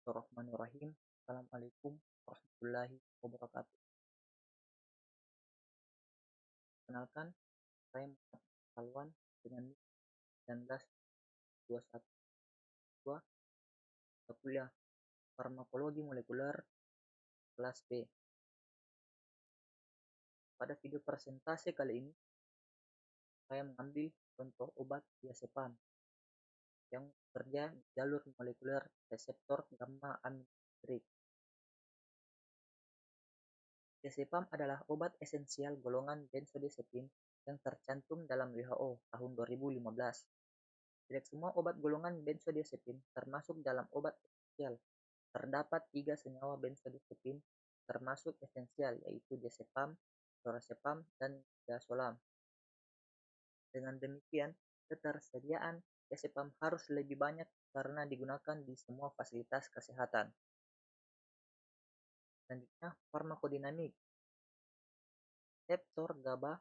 Bismillahirrahmanirrahim. Assalamualaikum warahmatullahi wabarakatuh. Kenalkan, saya Muhammad Salwan dengan NIM 1921 kuliah Farmakologi Molekuler kelas B. Pada video presentasi kali ini, saya mengambil contoh obat diazepam yang bekerja di jalur molekuler reseptor gamma aminobutyric. Diazepam adalah obat esensial golongan benzodiazepin yang tercantum dalam WHO tahun 2015. Tidak semua obat golongan benzodiazepin termasuk dalam obat esensial. Terdapat 3 senyawa benzodiazepin termasuk esensial, yaitu diazepam, lorazepam, dan midazolam. Dengan demikian, ketersediaan diazepam harus lebih banyak karena digunakan di semua fasilitas kesehatan. Selanjutnya, farmakodinamik. Reseptor GABA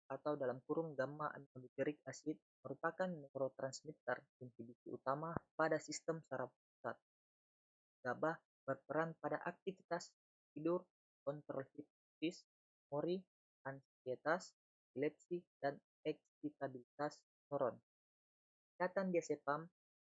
atau dalam kurung gamma aminobutyric acid merupakan neurotransmitter inhibisi utama pada sistem saraf pusat. GABA berperan pada aktivitas tidur, kontrol hipnosis, memori, ansietas, epilepsi, dan eksitabilitas neuron. Ikatan diazepam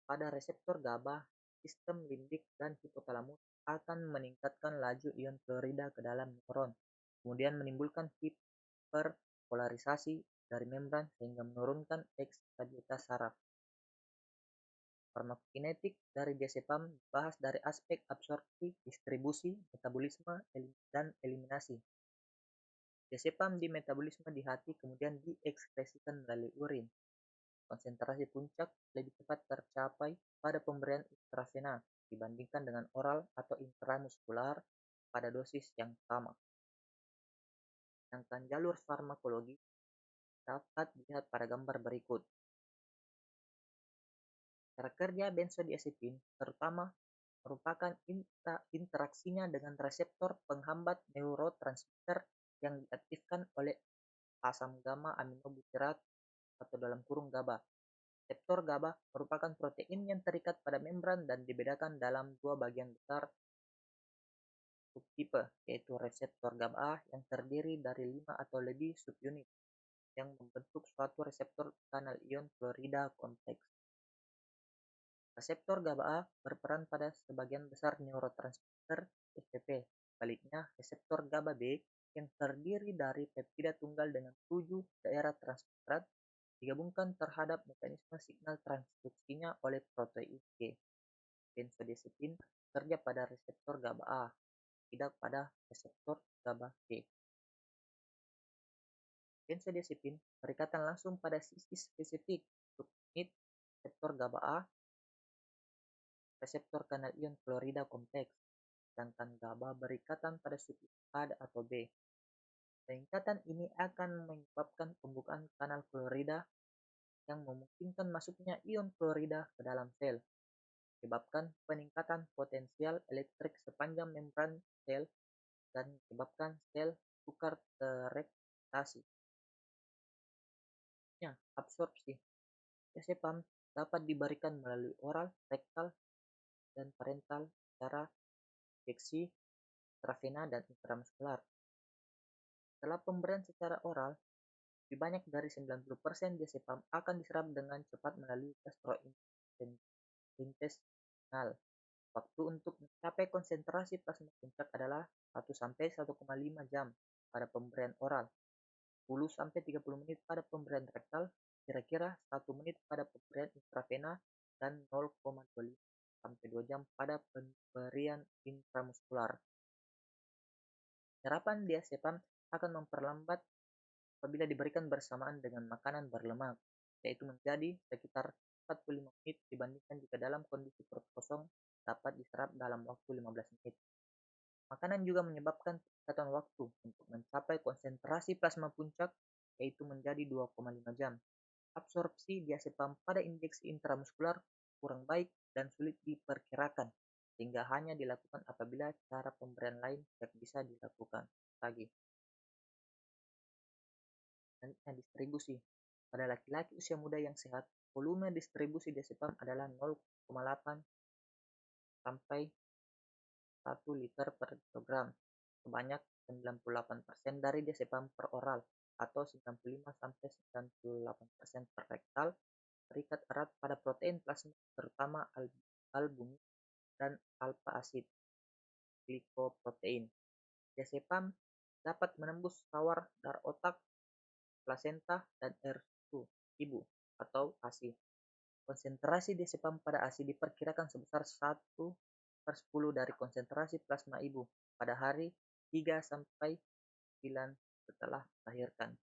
pada reseptor GABA, sistem limbik, dan hipotalamus akan meningkatkan laju ion klorida ke dalam neuron, kemudian menimbulkan hiperpolarisasi dari membran sehingga menurunkan eksitabilitas saraf. Farmakokinetik dari diazepam dibahas dari aspek absorpsi, distribusi, metabolisme, dan eliminasi. Diazepam di metabolisme di hati kemudian diekskresikan melalui urin. Konsentrasi puncak lebih cepat tercapai pada pemberian intravena dibandingkan dengan oral atau intramuskular pada dosis yang sama. Sedangkan jalur farmakologi dapat dilihat pada gambar berikut. Cara kerja benzodiazepin terutama merupakan interaksinya dengan reseptor penghambat neurotransmitter yang diaktifkan oleh asam gamma aminobutyrat atau dalam kurung GABA. Reseptor GABA merupakan protein yang terikat pada membran dan dibedakan dalam 2 bagian besar subtipe, yaitu reseptor GABA yang terdiri dari 5 atau lebih subunit yang membentuk suatu reseptor kanal ion klorida kompleks. Reseptor GABA berperan pada sebagian besar neurotransmitter SPP. Sebaliknya, reseptor GABA B yang terdiri dari peptida tunggal dengan 7 daerah transmigran digabungkan terhadap mekanisme signal transduksinya oleh protein G. Benzodiazepin bekerja pada reseptor GABA A, tidak pada reseptor GABA B. Benzodiazepin berikatan langsung pada sisi spesifik subunit reseptor GABA A, reseptor kanal ion klorida kompleks, sedangkan GABA berikatan pada subunit A atau B. Peningkatan ini akan menyebabkan pembukaan kanal klorida yang memungkinkan masuknya ion klorida ke dalam sel, menyebabkan peningkatan potensial elektrik sepanjang membran sel dan menyebabkan sel sukar tereksitasi. Absorpsi. Diazepam dapat diberikan melalui oral, rektal, dan parental secara injeksi, intravena, dan intramuskular. Setelah pemberian secara oral, lebih banyak dari 90% diazepam akan diserap dengan cepat melalui gastrointestinal. Waktu untuk mencapai konsentrasi plasma puncak adalah 1-1,5 jam pada pemberian oral, 10-30 menit pada pemberian rektal, kira-kira 1 menit pada pemberian intravena, dan 0,25-2 jam pada pemberian intramuskular. Penyerapan diazepam akan memperlambat apabila diberikan bersamaan dengan makanan berlemak, yaitu menjadi sekitar 45 menit dibandingkan jika dalam kondisi perut kosong dapat diserap dalam waktu 15 menit. Makanan juga menyebabkan peningkatan waktu untuk mencapai konsentrasi plasma puncak, yaitu menjadi 2,5 jam. Absorpsi diazepam pada injeksi intramuskular kurang baik dan sulit diperkirakan, sehingga hanya dilakukan apabila cara pemberian lain tidak bisa dilakukan lagi. Selanjutnya, distribusi. Pada laki-laki usia muda yang sehat, volume distribusi diazepam adalah 0,8 sampai 1 liter per kilogram, sebanyak 98% dari diazepam per oral atau 95-98% per rektal, terikat erat pada protein plasma terutama albumin dan alfa-asid glikoprotein. Diazepam dapat menembus tawar dar otak, plasenta, dan air susu ibu atau ASI. Konsentrasi diazepam pada ASI diperkirakan sebesar 1/10 dari konsentrasi plasma ibu pada hari 3-9 setelah melahirkan.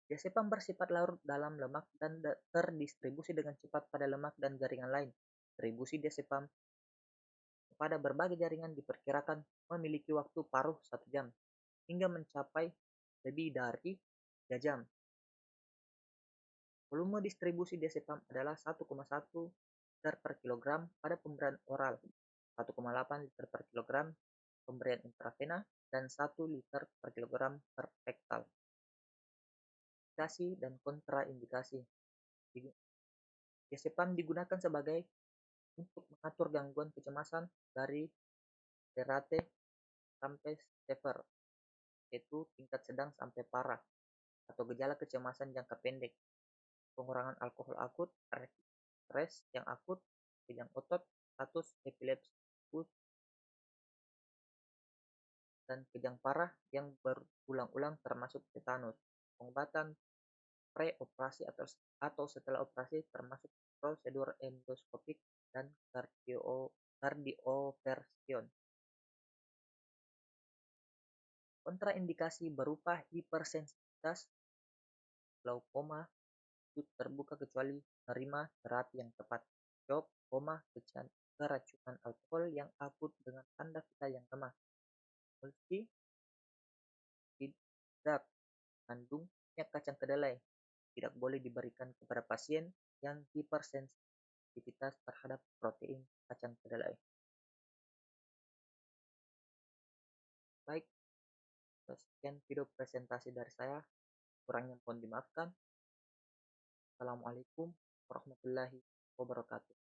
Diazepam bersifat larut dalam lemak dan terdistribusi dengan cepat pada lemak dan jaringan lain. Distribusi diazepam kepada berbagai jaringan diperkirakan memiliki waktu paruh 1 jam, hingga mencapai lebih dari 3 jam. Volume distribusi diazepam adalah 1,1 liter per kilogram pada pemberian oral, 1,8 liter per kilogram pemberian intravena, dan 1 liter per kilogram per rektal. Indikasi dan kontraindikasi. Diazepam digunakan sebagai untuk mengatur gangguan kecemasan dari moderate sampai severe, yaitu tingkat sedang sampai parah, atau gejala kecemasan jangka pendek, pengurangan alkohol akut, stres yang akut, kejang otot, status epilepsi akut, dan kejang parah yang berulang-ulang termasuk tetanus. Pengobatan pre-operasi atau setelah operasi termasuk prosedur endoskopik dan kardioversion. Kontraindikasi berupa hipersensitivitas, glaukoma, sudut terbuka kecuali menerima terapi yang tepat, shock, koma, keracunan alkohol yang akut dengan tanda vital yang lemah, emulsi, tidak mengandung minyak kacang kedelai, tidak boleh diberikan kepada pasien yang hipersensitivitas terhadap protein kacang kedelai. Baik, sekian video presentasi dari saya. Kurangnya mohon dimaafkan. Assalamualaikum warahmatullahi wabarakatuh.